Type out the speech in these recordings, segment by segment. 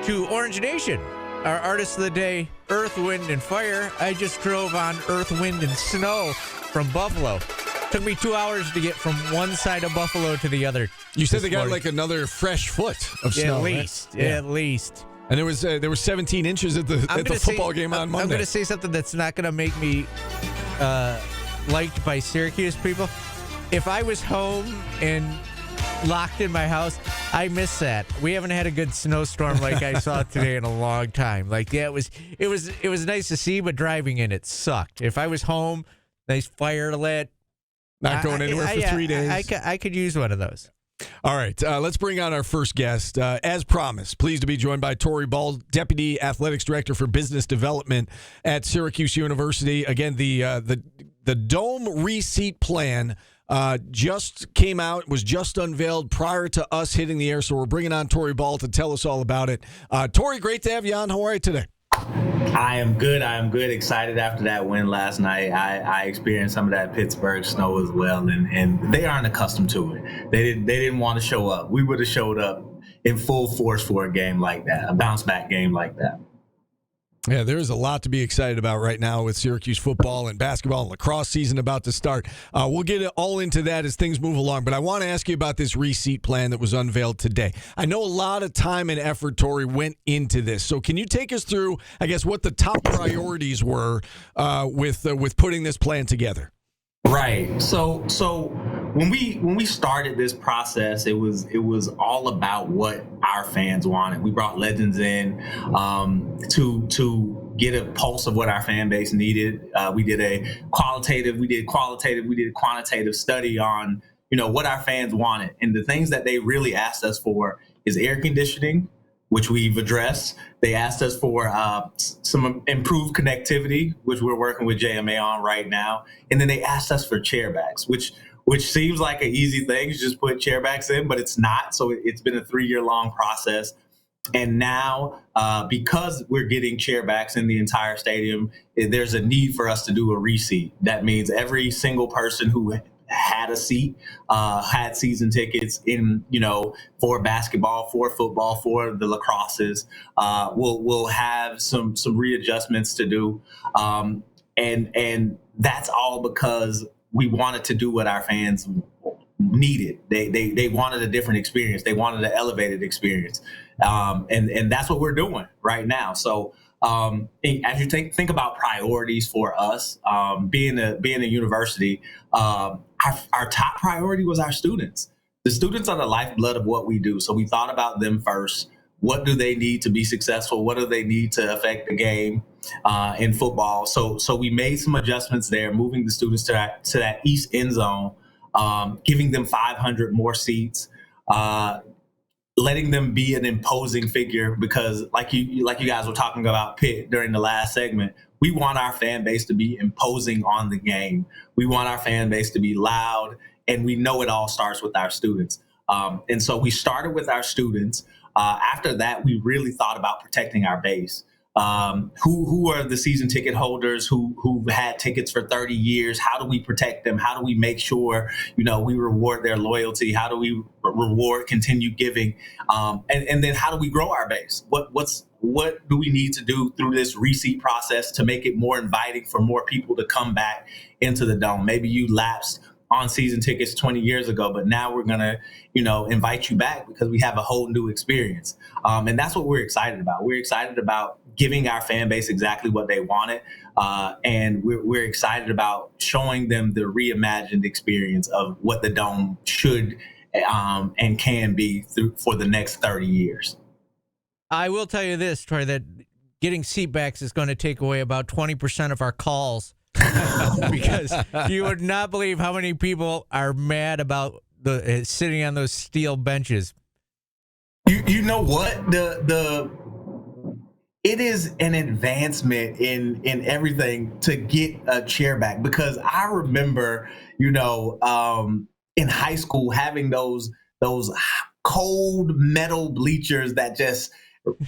to Orange Nation. Our artist of the day, Earth, Wind, and Fire. I just drove on Earth, Wind, and Snow from Buffalo. Took me 2 hours to get from one side of Buffalo to the other. You said they got like another fresh foot of snow. At least. Right? At least. And there was 17 inches at the football game on Monday. I'm going to say something that's not going to make me liked by Syracuse people. If I was home and locked in my house, I miss that. We haven't had a good snowstorm like I saw today in a long time. Like, yeah, it was nice to see, but driving in it sucked. If I was home, nice fire lit, not going anywhere for 3 days. I could use one of those. All right, let's bring on our first guest. As promised, pleased to be joined by Torrey Ball, Deputy Athletics Director for Business Development at Syracuse University. Again, the Dome Receip Plan just came out, was just unveiled prior to us hitting the air, so we're bringing on Torrey Ball to tell us all about it. Torrey, great to have you on. How are you today? I am good. Excited after that win last night. I experienced some of that Pittsburgh snow as well, and they aren't accustomed to it. They didn't want to show up. We would have showed up in full force for a game like that, a bounce back game like that. Yeah, there's a lot to be excited about right now with Syracuse football and basketball and lacrosse season about to start. We'll get all into that as things move along, but I want to ask you about this receipt plan that was unveiled today. I know a lot of time and effort, Torrey, went into this. So can you take us through, I guess, what the top priorities were with putting this plan together? Right. So when we started this process, it was all about what our fans wanted. We brought legends in to get a pulse of what our fan base needed. We did quantitative, quantitative study on what our fans wanted, and the things that they really asked us for is air conditioning, which we've addressed. They asked us for some improved connectivity, which we're working with JMA on right now. And then they asked us for chairbacks, which seems like an easy thing to just put chairbacks in, but it's not. So it's been a 3-year-long process. And now, because we're getting chairbacks in the entire stadium, there's a need for us to do a reseat. That means every single person who had a seat, had season tickets in, for basketball, for football, for the lacrosses, we'll have some readjustments to do. And that's all because we wanted to do what our fans needed. They wanted a different experience. They wanted an elevated experience. And that's what we're doing right now. So, as you think about priorities for us, being a university, our top priority was our students. The students are the lifeblood of what we do. So we thought about them first. What do they need to be successful? What do they need to affect the game in football? So we made some adjustments there, moving the students to that east end zone, giving them 500 more seats, letting them be an imposing figure, because like you guys were talking about Pitt during the last segment, we want our fan base to be imposing on the game. We want our fan base to be loud, and we know it all starts with our students. And so we started with our students. After that, we really thought about protecting our base. Who are the season ticket holders who've had tickets for 30 years? How do we protect them? How do we make sure, we reward their loyalty? How do we reward continued giving? And then how do we grow our base? What do we need to do through this receipt process to make it more inviting for more people to come back into the Dome? Maybe you lapsed on season tickets 20 years ago, but now we're going to, invite you back because we have a whole new experience. And that's what we're excited about. We're excited about giving our fan base exactly what they wanted. And we're excited about showing them the reimagined experience of what the Dome should and can be for the next 30 years. I will tell you this, Troy, that getting seatbacks is going to take away about 20% of our calls because you would not believe how many people are mad about the sitting on those steel benches. You know what? It is an advancement in everything to get a chair back, because I remember, in high school having those cold metal bleachers that just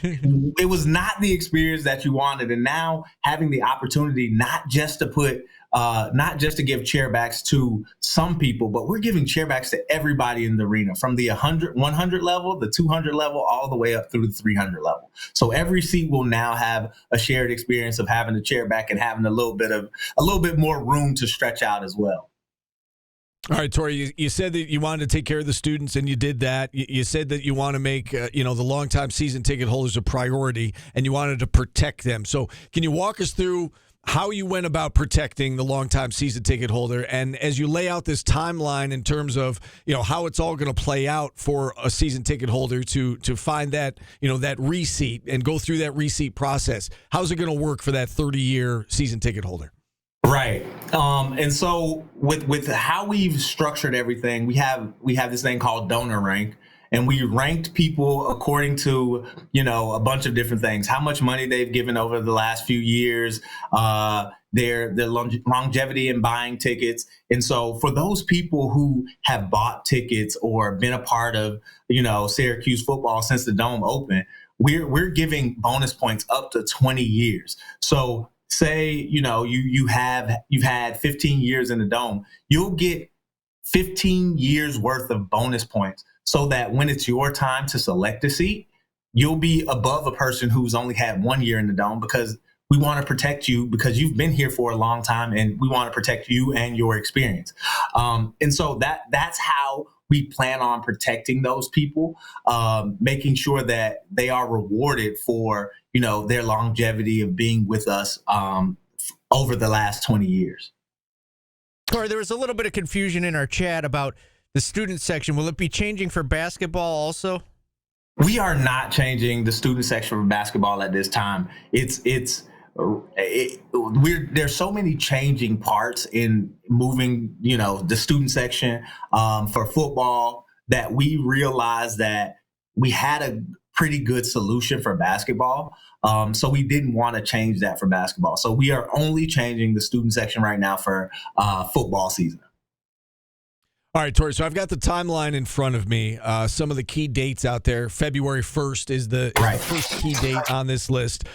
it was not the experience that you wanted. And now having the opportunity not just to put not just to give chairbacks to some people, but we're giving chairbacks to everybody in the arena, from the 100 level, the 200 level, all the way up through the 300 level. So every seat will now have a shared experience of having a chairback and having a little bit more room to stretch out as well. All right, Torrey, you said that you wanted to take care of the students, and you did that. You said that you want to make the longtime season ticket holders a priority, and you wanted to protect them. So can you walk us through how you went about protecting the longtime season ticket holder, and as you lay out this timeline in terms of how it's all going to play out for a season ticket holder to find that that receipt and go through that receipt process? How's it going to work for that 30-year season ticket holder? Right. And so with how we've structured everything, we have this thing called donor rank, and we ranked people according to, a bunch of different things: how much money they've given over the last few years, their longevity in buying tickets. And so for those people who have bought tickets or been a part of, Syracuse football since the Dome opened, we're giving bonus points up to 20 years. So say, you've had 15 years in the Dome, you'll get 15 years worth of bonus points, so that when it's your time to select a seat, you'll be above a person who's only had 1 year in the Dome, because we want to protect you because you've been here for a long time, and we want to protect you and your experience. And so that's how we plan on protecting those people, making sure that they are rewarded for, their longevity of being with us over the last 20 years. Torrey, there was a little bit of confusion in our chat about the student section. Will it be changing for basketball also? We are not changing the student section for basketball at this time. There's so many changing parts in moving, the student section for football, that we realized that we had a pretty good solution for basketball. So we didn't want to change that for basketball. So we are only changing the student section right now for football season. All right, Torrey, so I've got the timeline in front of me. Some of the key dates out there. February 1st is the first key date on this list.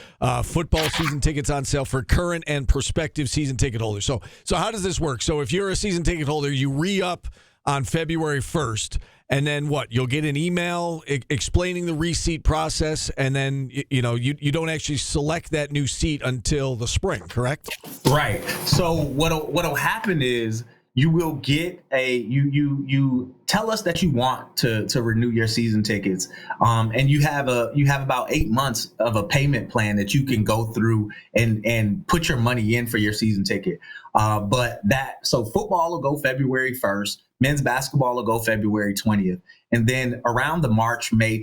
Football season tickets on sale for current and prospective season ticket holders. So how does this work? So if you're a season ticket holder, you re-up on February 1st, and then what? You'll get an email explaining the receipt process, and then you don't actually select that new seat until the spring, correct? Right. So what'll happen is, you will get you tell us that you want to renew your season tickets, and you have about 8 months of a payment plan that you can go through and put your money in for your season ticket. So football will go February 1st, men's basketball will go February 20th, and then around the March-April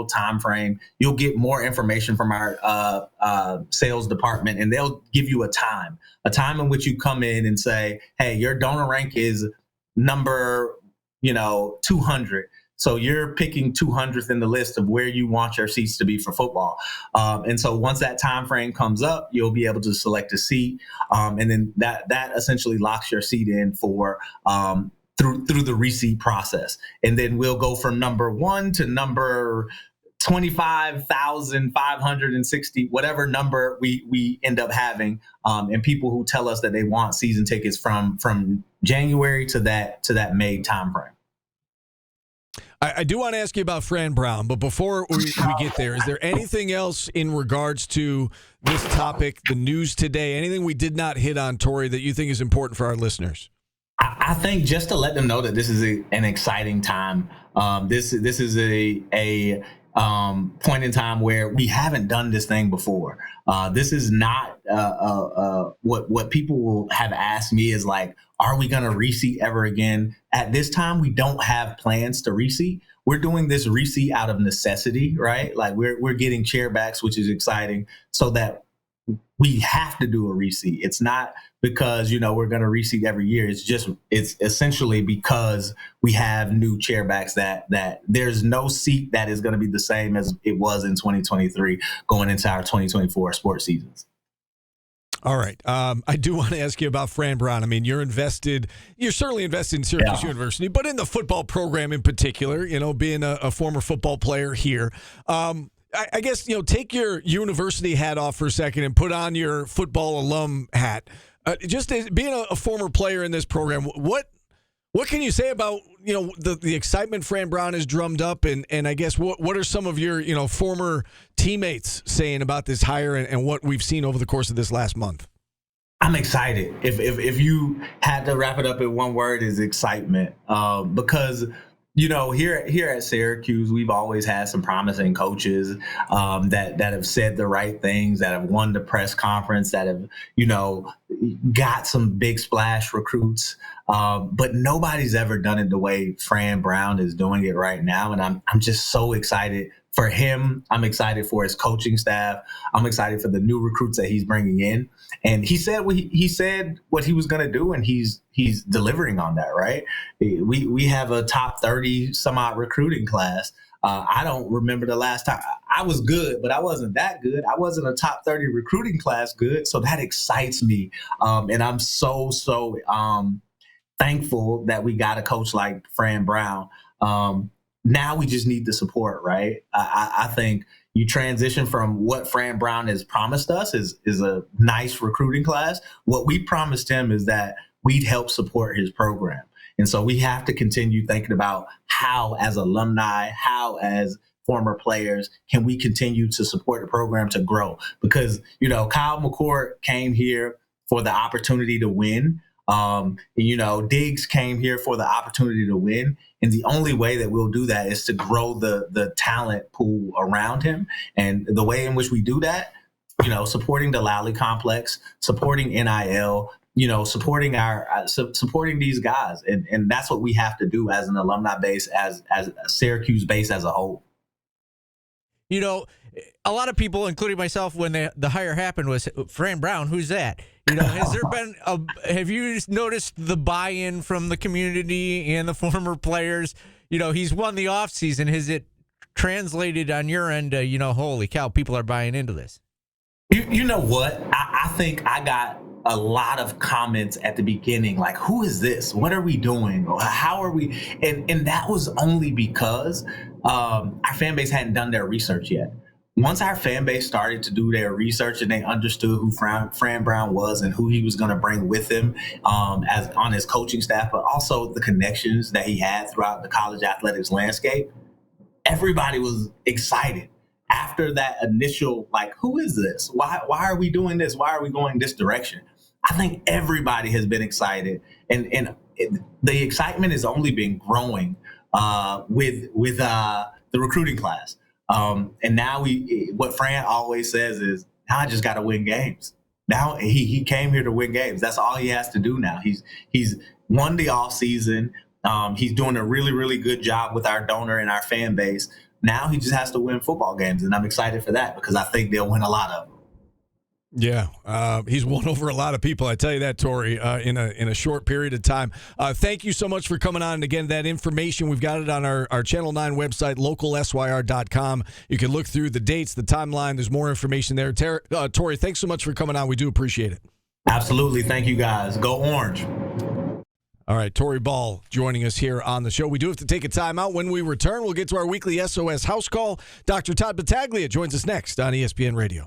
timeframe, you'll get more information from our sales department, and they'll give you a time in which you come in and say, hey, your donor rank is number 200. So you're picking 200th in the list of where you want your seats to be for football. And so once that time frame comes up, you'll be able to select a seat. And then that essentially locks your seat in for through the receipt process. And then we'll go from number 1 to number 25,560, whatever number we end up having, and people who tell us that they want season tickets from January to that May timeframe. I do want to ask you about Fran Brown, but before we get there, is there anything else in regards to this topic, the news today, anything we did not hit on, Torrey, that you think is important for our listeners? I think just to let them know that this is an exciting time. This is a point in time where we haven't done this thing before. This is not what people will have asked me is like, are we going to reseat ever again? At this time, we don't have plans to reseat. We're doing this reseat out of necessity, right? Like we're getting chairbacks, which is exciting, so that we have to do a reseat. It's not because, we're going to reseat every year. It's essentially because we have new chairbacks that there's no seat that is going to be the same as it was in 2023 going into our 2024 sports seasons. All right. I do want to ask you about Fran Brown. I mean, you're certainly invested in Syracuse University, but in the football program in particular, being a former football player here. I guess, take your university hat off for a second and put on your football alum hat. Just as being a former player in this program, what can you say about the excitement Fran Brown has drummed up, and I guess what are some of your former teammates saying about this hire and what we've seen over the course of this last month? I'm excited. If you had to wrap it up in one word, is excitement. Because here at Syracuse, we've always had some promising coaches that have said the right things, that have won the press conference, that have got some big splash recruits. But nobody's ever done it the way Fran Brown is doing it right now, and I'm just so excited for him. I'm excited for his coaching staff. I'm excited for the new recruits that he's bringing in. And he said what he was going to do, and he's delivering on that, right? We have a top 30 some odd recruiting class. I don't remember the last time. I was good, but I wasn't that good. I wasn't a top 30 recruiting class good. So that excites me. And I'm so thankful that we got a coach like Fran Brown. Now we just need the support, right? I think you transition from what Fran Brown has promised us is a nice recruiting class. What we promised him is that we'd help support his program. And so we have to continue thinking about how, as alumni, how as former players, can we continue to support the program to grow? Because, Kyle McCord came here for the opportunity to win. Diggs came here for the opportunity to win. And the only way that we'll do that is to grow the talent pool around him. And the way in which we do that, supporting the Lally complex, supporting NIL, supporting these guys. And that's what we have to do as an alumni base, as a Syracuse base as a whole. A lot of people, including myself, when the hire happened, was Fran Brown. Who's that? Has there been have you noticed the buy-in from the community and the former players? He's won the offseason. Has it translated on your end? Holy cow, people are buying into this. You know what? I think I got a lot of comments at the beginning, like, who is this? What are we doing? How are we? And that was only because our fan base hadn't done their research yet. Once our fan base started to do their research and they understood who Fran Brown was and who he was going to bring with him as on his coaching staff, but also the connections that he had throughout the college athletics landscape, everybody was excited. After that initial, like, who is this? Why are we doing this? Why are we going this direction? I think everybody has been excited, and the excitement has only been growing with the recruiting class. And now what Fran always says is, now I just got to win games. Now he came here to win games. That's all he has to do now. He's won the off season. He's doing a really, really good job with our donor and our fan base. Now he just has to win football games, and I'm excited for that because I think they'll win a lot of them. Yeah, he's won over a lot of people. I tell you that, Torrey, in a short period of time. Thank you so much for coming on. And again, that information, we've got it on our Channel 9 website, localsyr.com. You can look through the dates, the timeline. There's more information there. Torrey, thanks so much for coming on. We do appreciate it. Absolutely. Thank you, guys. Go Orange. All right, Torrey Ball joining us here on the show. We do have to take a timeout. When we return, we'll get to our weekly SOS house call. Dr. Todd Battaglia joins us next on ESPN Radio.